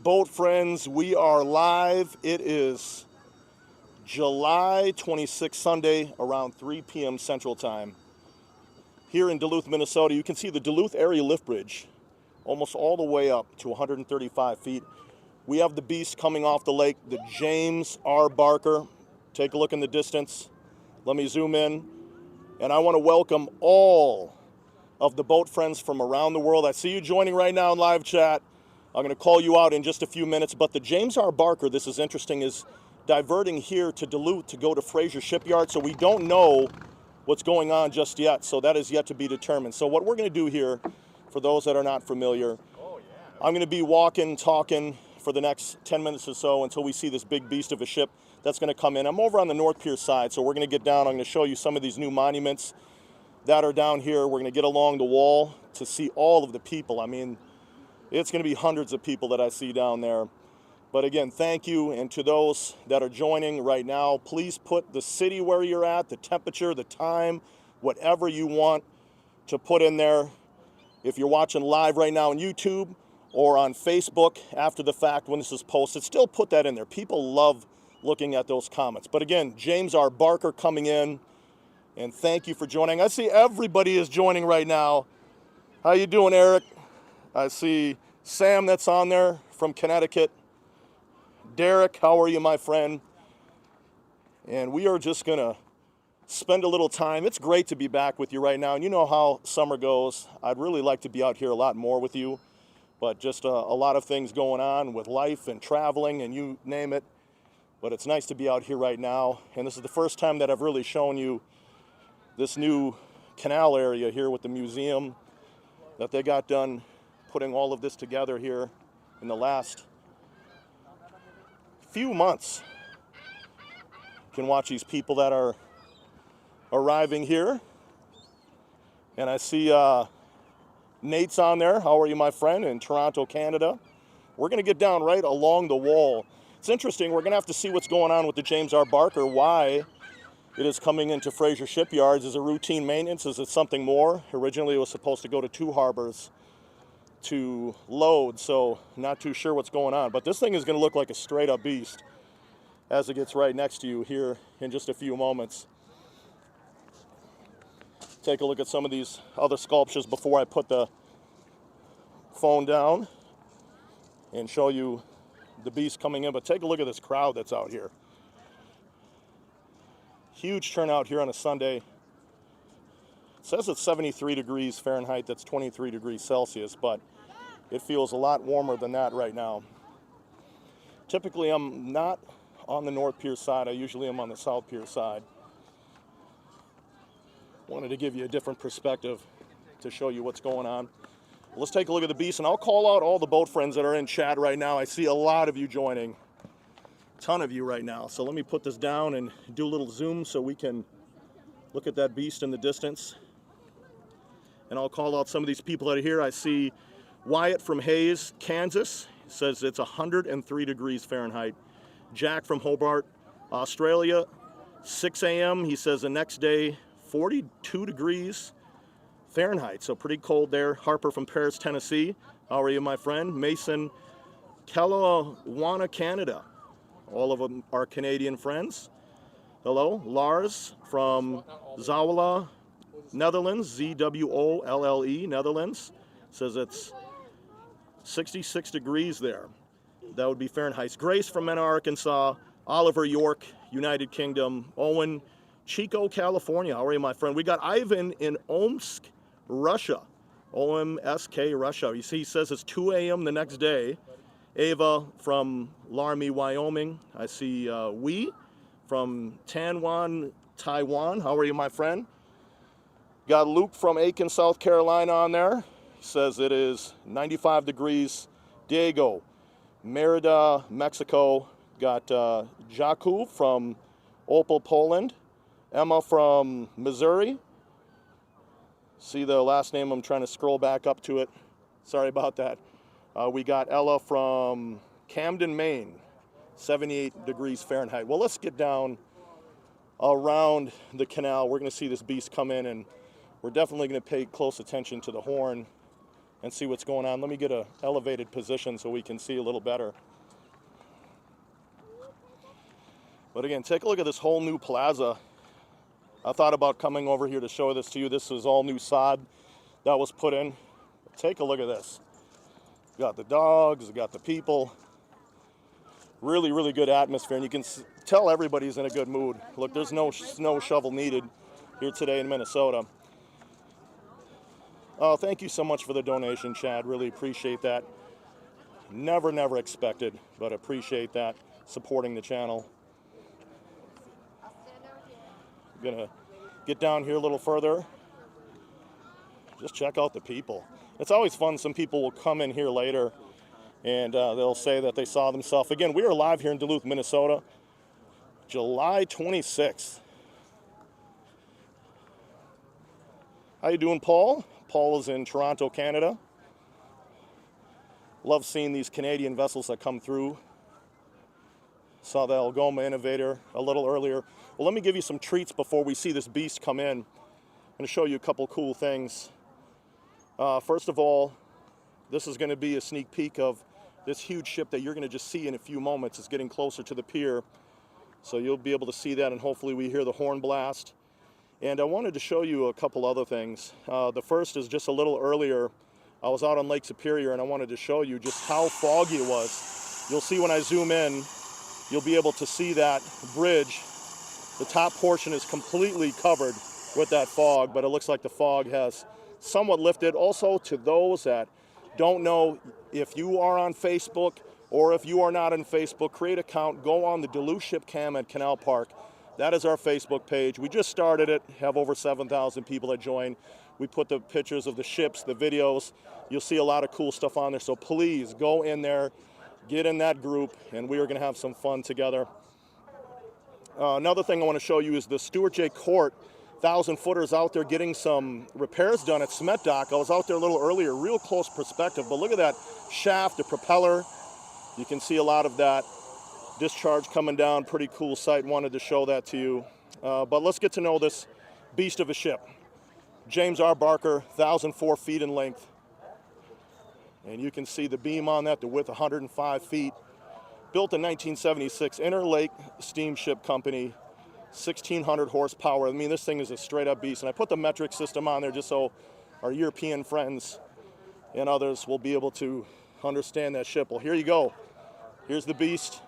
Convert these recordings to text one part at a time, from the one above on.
Boat friends, we are live. It is July 26th, Sunday, around 3 p.m. Central Time. Here in Duluth, Minnesota, you can see the Duluth Aerial Lift Bridge, almost all the way up to 135 feet. We have the beast coming off the lake, the James R. Barker. Take a look in the distance. Let me zoom in. And I want to welcome all of the boat friends from around the world. I see you joining right now in live chat. I'm going to call you out in just a few minutes. But the James R. Barker, this is interesting, is diverting here to Duluth to go to Fraser Shipyards. So we don't know what's going on just yet. So that is yet to be determined. So what we're going to do here, for those that are not familiar, I'm going to be walking, talking for the next 10 minutes or so until we see this big beast of a ship that's going to come in. I'm over on the North Pier side, so we're going to get down. I'm going to show you some of these new monuments that are down here. We're going to get along the wall to see all of the people. I mean, it's going to be hundreds of people that I see down there. But again, thank you. And to those that are joining right now, please put the city where you're at, the temperature, the time, whatever you want to put in there. If you're watching live right now on YouTube or on Facebook after the fact when this is posted, still put that in there. People love looking at those comments. But again, James R. Barker coming in, and thank you for joining. I see everybody is joining right now. How you doing, Eric? I see Sam that's on there from Connecticut. Derek, how are you, my friend? And we are just gonna spend a little time. It's great to be back with you right now. And you know how summer goes. I'd really like to be out here a lot more with you, but just a lot of things going on with life and traveling and you name it. But it's nice to be out here right now. And this is the first time that I've really shown you this new canal area here with the museum that they got done putting all of this together here in the last few months. You can watch these people that are arriving here. And I see Nate's on there. How are you, my friend, in Toronto, Canada? We're going to get down right along the wall. It's interesting. We're going to have to see what's going on with the James R. Barker, why it is coming into Fraser Shipyards. Is it routine maintenance? Is it something more? Originally, it was supposed to go to 2 harbors to load, so not too sure what's going on. But this thing is going to look like a straight-up beast as it gets right next to you here in just a few moments. Take a look at some of these other sculptures before I put the phone down and show you the beast coming in. But take a look at this crowd that's out here. Huge turnout here on a Sunday. It says it's 73 degrees Fahrenheit, that's 23 degrees Celsius, but it feels a lot warmer than that right now. Typically, I'm not on the North Pier side. I usually am on the South Pier side. Wanted to give you a different perspective to show you what's going on. Let's take a look at the beast, and I'll call out all the boat friends that are in chat right now. I see a lot of you joining. Ton of you right now. So let me put this down and do a little zoom so we can look at that beast in the distance. And I'll call out some of these people that are here. I see Wyatt from Hayes, Kansas. He says it's 103 degrees Fahrenheit. Jack from Hobart, Australia, 6 a.m. He says the next day, 42 degrees Fahrenheit. So pretty cold there. Harper from Paris, Tennessee. How are you, my friend? Mason, Kelowna, Canada. All of them are Canadian friends. Hello. Lars from Zwolle, Netherlands, Z-W-O-L-L-E, Netherlands. Says it's 66 degrees there. That would be Fahrenheit. Grace from Mena, Arkansas. Oliver York, United Kingdom. Owen, Chico, California. How are you, my friend? We got Ivan in Omsk, Russia. O-M-S-K, Russia. You see, he says it's 2 a.m. the next day. Ava from Laramie, Wyoming. I see Wee from Tanwan, Taiwan. How are you, my friend? Got Luke from Aiken, South Carolina on there. He says it is 95 degrees. Diego, Merida, Mexico. Got Jaku from Opel, Poland. Emma from Missouri. See the last name? I'm trying to scroll back up to it. Sorry about that. We got Ella from Camden, Maine, 78 degrees Fahrenheit. Well, let's get down around the canal. We're going to see this beast come in, and we're definitely going to pay close attention to the horn and see what's going on. Let me get an elevated position so we can see a little better. But again, take a look at this whole new plaza. I thought about coming over here to show this to you. This is all new sod that was put in. Take a look at this. Got the dogs, got the people. Really, really good atmosphere, and you can tell everybody's in a good mood. Look, there's no snow shovel needed here today in Minnesota. Oh, thank you so much for the donation, Chad. Really appreciate that. Never expected, but appreciate that, supporting the channel. I'm gonna get down here a little further. Just check out the people. It's always fun. Some people will come in here later and they'll say that they saw themselves. Again, we are live here in Duluth, Minnesota, July 26th. How you doing, Paul? Paul is in Toronto, Canada. Love seeing these Canadian vessels that come through. Saw the Algoma Innovator a little earlier. Well, let me give you some treats before we see this beast come in. I'm going to show you a couple cool things. First of all, this is going to be a sneak peek of this huge ship that you're going to just see in a few moments. It's getting closer to the pier, so you'll be able to see that, and hopefully we hear the horn blast. And I wanted to show you a couple other things. The first is just a little earlier, I was out on Lake Superior, and I wanted to show you just how foggy it was. You'll see when I zoom in, you'll be able to see that bridge. The top portion is completely covered with that fog, but it looks like the fog has somewhat lifted. Also, to those that don't know, if you are on Facebook or if you are not on Facebook, create an account, go on the Duluth Ship Cam at Canal Park. That is our Facebook page. We just started it, have over 7,000 people that join. We put the pictures of the ships, the videos. You'll see a lot of cool stuff on there, so please go in there, get in that group, and we are gonna have some fun together. Another thing I wanna show you is the Stuart J. Court 1,000-footers out there getting some repairs done at Cement Dock. I was out there a little earlier, real close perspective, but look at that shaft, the propeller. You can see a lot of that discharge coming down. Pretty cool sight. Wanted to show that to you. But let's get to know this beast of a ship. James R. Barker, 1,004 feet in length. And you can see the beam on that, the width 105 feet. Built in 1976, Interlake Steamship Company. 1,600 horsepower. I mean, this thing is a straight up beast. And I put the metric system on there just so our European friends and others will be able to understand that ship. Well, here you go. Here's the beast.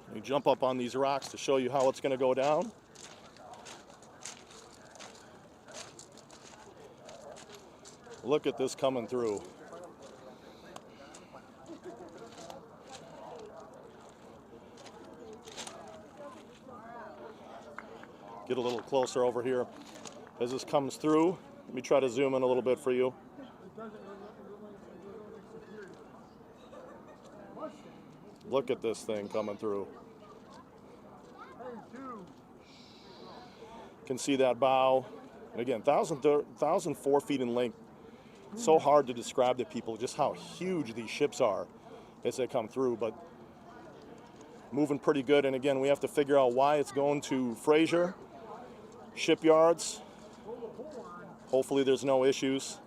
Let me jump up on these rocks to show you how it's going to go down. Look at this coming through. Get a little closer over here as this comes through. Let me try to zoom in a little bit for you. Look at this thing coming through. You can see that bow. And again, 1,004 feet in length. So hard to describe to people just how huge these ships are as they come through, but moving pretty good. And again, we have to figure out why it's going to Fraser Shipyards. Hopefully there's no issues.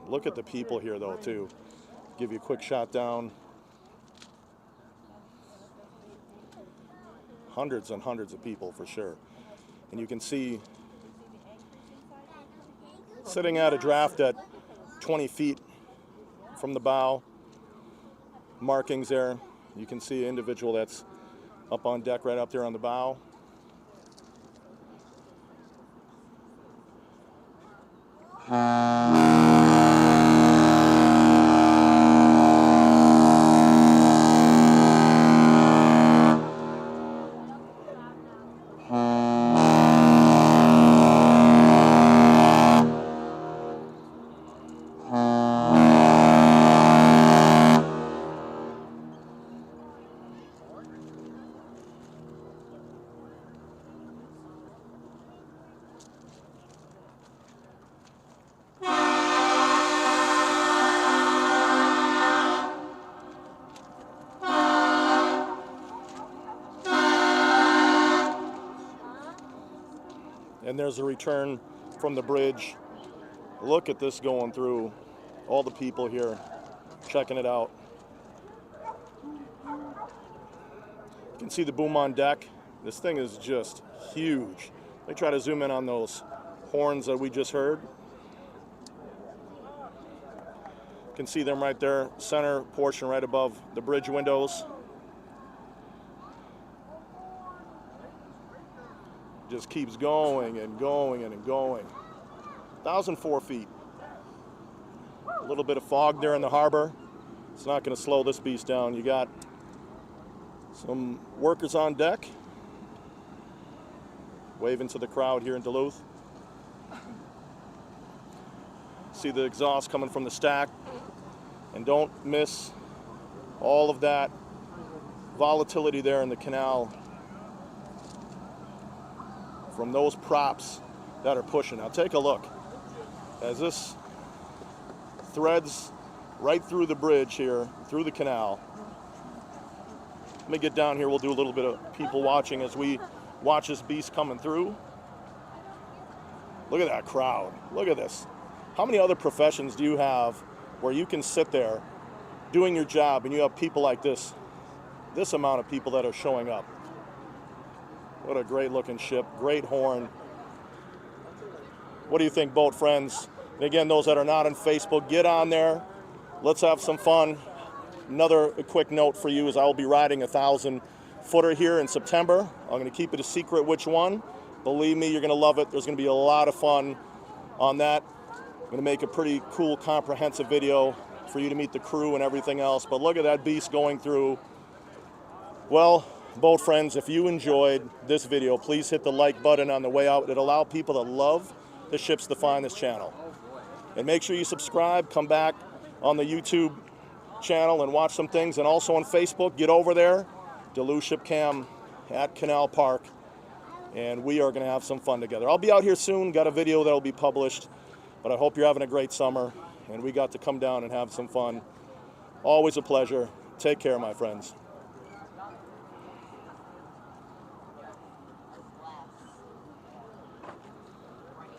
Look at the people here though too. Give you a quick shot down. Hundreds and hundreds of people for sure. And you can see sitting at a draft at 20 feet from the bow, markings there. You can see an individual that's up on deck right up there on the bow. And there's a return from the bridge. Look at this going through. All the people here checking it out. You can see the boom on deck. This thing is just huge. Let me try to zoom in on those horns that we just heard. You can see them right there, center portion right above the bridge windows. Just keeps going and going and going. 1,004 feet. A little bit of fog there in the harbor. It's not going to slow this beast down. You got some workers on deck waving to the crowd here in Duluth. See the exhaust coming from the stack. And don't miss all of that volatility there in the canal from those props that are pushing. Now take a look as this threads right through the bridge here, through the canal. Let me get down here. We'll do a little bit of people watching as we watch this beast coming through. Look at that crowd. Look at this. How many other professions do you have where you can sit there doing your job and you have people like this amount of people that are showing up? What a great looking ship, great horn. What do you think, boat friends? And again, those that are not on Facebook, get on there. Let's have some fun. Another quick note for you is I will be riding a 1,000-footer here in September. I'm going to keep it a secret which one. Believe me, you're going to love it. There's going to be a lot of fun on that. I'm going to make a pretty cool, comprehensive video for you to meet the crew and everything else. But look at that beast going through. Well, boat friends, if you enjoyed this video, please hit the like button on the way out. It'll allow people that love the ships to find this channel. And make sure you subscribe. Come back on the YouTube channel and watch some things. And also on Facebook, get over there. Duluth Ship Cam at Canal Park. And we are going to have some fun together. I'll be out here soon. Got a video that will be published. But I hope you're having a great summer, and we got to come down and have some fun. Always a pleasure. Take care, my friends.